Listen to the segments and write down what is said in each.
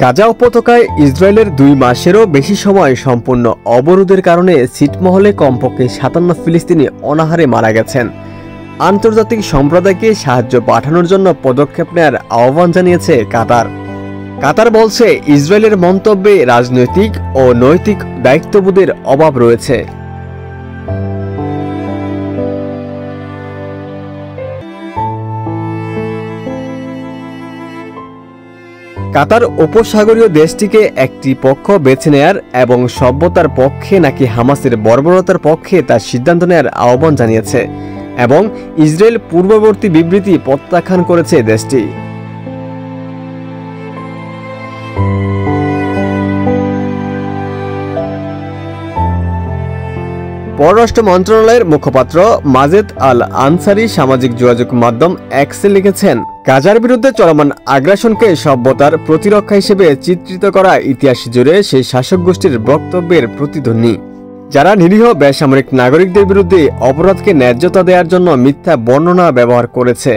গাজা উপত্যকায় ইসরায়েলের ২ মাসেরও বেশি সময় সম্পূর্ণ অবরোধের কারণে ছিটমহলে কমপক্ষে ৫৭ ফিলিস্তিনি অনাহারে মারা গেছেন। আন্তর্জাতিক সম্প্রদায়কে সাহায্য পাঠানোর জন্য পদক্ষেপ নেওয়ার আহ্বান জানিয়েছে কাতার। কাতার বলছে, ইসরায়েলের মন্তব্যে রাজনৈতিক ও নৈতিক দায়িত্ববোধের অভাব রয়েছে। কাতার উপসাগরীয় দেশটিকে একটি পক্ষ বেছে নেয়ার এবং সভ্যতার পক্ষে নাকি হামাসের বর্বরতার পক্ষে তার সিদ্ধান্ত নেয়ার আহ্বান জানিয়েছে এবং ইসরায়েল পূর্ববর্তী বিবৃতি প্রত্যাখ্যান করেছে দেশটি। পররাষ্ট্র মন্ত্রণালয়ের মুখপাত্র মাজেদ আল আনসারি সামাজিক যোগাযোগ মাধ্যম এক্সে লিখেছেন, গাজার বিরুদ্ধে চলমান আগ্রাসনকে সভ্যতার প্রতিরক্ষা হিসেবে চিত্রিত করা ইতিহাস জুড়ে সেই শাসক গোষ্ঠীর বক্তব্যের প্রতিধ্বনি, যারা নিরীহ বেসামরিক নাগরিকদের বিরুদ্ধে অপরাধকে ন্যায্যতা দেওয়ার জন্য মিথ্যা বর্ণনা ব্যবহার করেছে।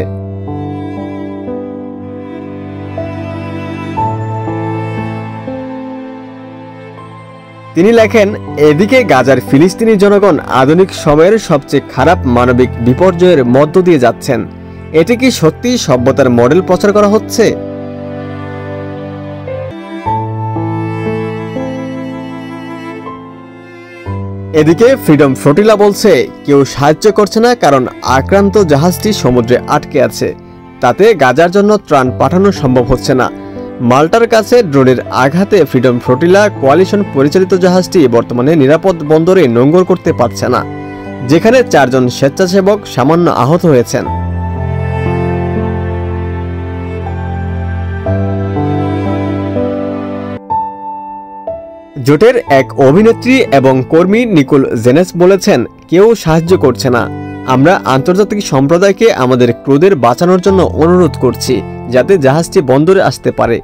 তিনি লেখেন, এদিকে গাজার ফিলিস্তিনি জনগণ আধুনিক সময়ের সবচেয়ে খারাপ মানবিক বিপর্যয়ের মধ্য দিয়ে যাচ্ছেন। এটি কি সত্যি সভ্যতার মডেল প্রচার করা হচ্ছে? এদিকে ফ্রিডম ফ্লোটিলা বলছে, কেউ সাহায্য করছে না কারণ আক্রান্ত জাহাজটি সমুদ্রে আটকে আছে। তাতে গাজার জন্য ত্রাণ পাঠানো সম্ভব হচ্ছে না। মাল্টার কাছে ড্রোনের আঘাতে ফ্রিডম ফ্লোটিলা কোয়ালিশন পরিচালিত জাহাজটি বর্তমানে নিরাপদ বন্দরে নোঙ্গর করতে পারছে না, যেখানে ৪ জন স্বেচ্ছাসেবক সামান্য আহত হয়েছেন। জোটের এক অভিনেত্রী এবং কর্মী নিকোল জেনেস বলেছেন, কেউ সাহায্য করছে না। আমরা আন্তর্জাতিক সম্প্রদায়কে আমাদের ক্রুদের বাঁচানোর জন্য অনুরোধ করছি যাতে জাহাজটি বন্দরে আসতে পারে।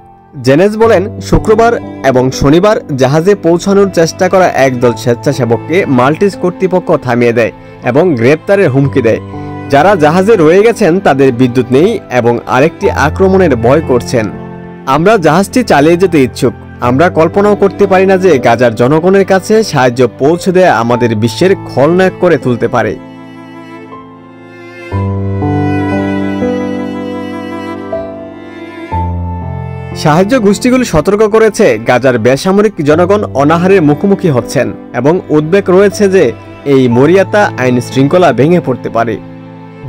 জেনেস বলেন, শুক্রবার এবং শনিবার জাহাজে পৌঁছানোর চেষ্টা করা একদল স্বেচ্ছাসেবককে মাল্টিজ কর্তৃপক্ষ থামিয়ে দেয় এবং গ্রেপ্তারের হুমকি দেয়। যারা জাহাজে রয়ে গেছেন তাদের বিদ্যুৎ নেই এবং আরেকটি আক্রমণের ভয় করছেন। আমরা জাহাজটি চালিয়ে যেতে ইচ্ছুক। আমরা কল্পনাও করতে পারি না যে গাজার জনগণের কাছে সাহায্য পৌঁছে দেয়া আমাদের বিশ্বের খলনায়ক করে তুলতে পারে। সাহায্য গোষ্ঠীগুলি সতর্ক করেছে, গাজার বেসামরিক জনগণ অনাহারের মুখোমুখি হচ্ছেন এবং উদ্বেগ রয়েছে যে এই মরিয়াতা আইন শৃঙ্খলা ভেঙে পড়তে পারে।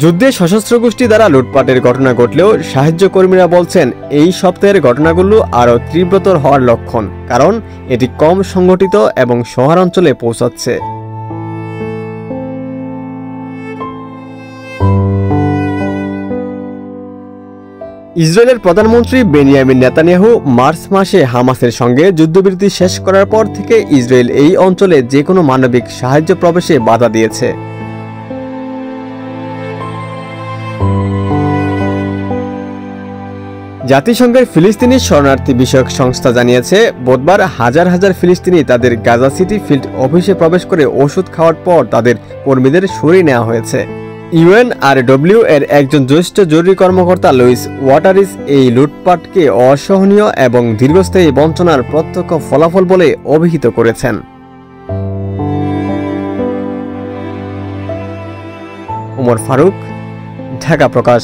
যুদ্ধে সশস্ত্র গোষ্ঠী দ্বারা লুটপাটের ঘটনা ঘটলেও সাহায্য কর্মীরা বলছেন, এই সপ্তাহের ঘটনাগুলো আরও তীব্রতর হওয়ার লক্ষণ, কারণ এটি কম সংগঠিত এবং শহরাঞ্চলে পৌঁছাচ্ছে। ইসরায়েলের প্রধানমন্ত্রী বেনিয়ামিন নেতানিয়াহু মার্চ মাসে হামাসের সঙ্গে যুদ্ধবিরতি শেষ করার পর থেকে ইসরায়েল এই অঞ্চলে যে কোনো মানবিক সাহায্য প্রবেশে বাধা দিয়েছে। জাতিসংঘের ফিলিস্তিনি শরণার্থী বিষয়ক সংস্থা জানিয়েছে, বুধবার হাজার হাজার ফিলিস্তিনি তাদের গাজা সিটি ফিল্ড অফিসে প্রবেশ করে ওষুধ খাওয়ার পর তাদের কর্মীদের সরিয়ে নেওয়া হয়েছে। ইউএনআরডব্লিউ এর একজন জ্যেষ্ঠ জরুরি কর্মকর্তা লুইস ওয়াটারিস এই লুটপাটকে অসহনীয় এবং দীর্ঘস্থায়ী বঞ্চনার প্রত্যক্ষ ফলাফল বলে অভিহিত করেছেন। ওমর ফারুক, ঢাকা প্রকাশ।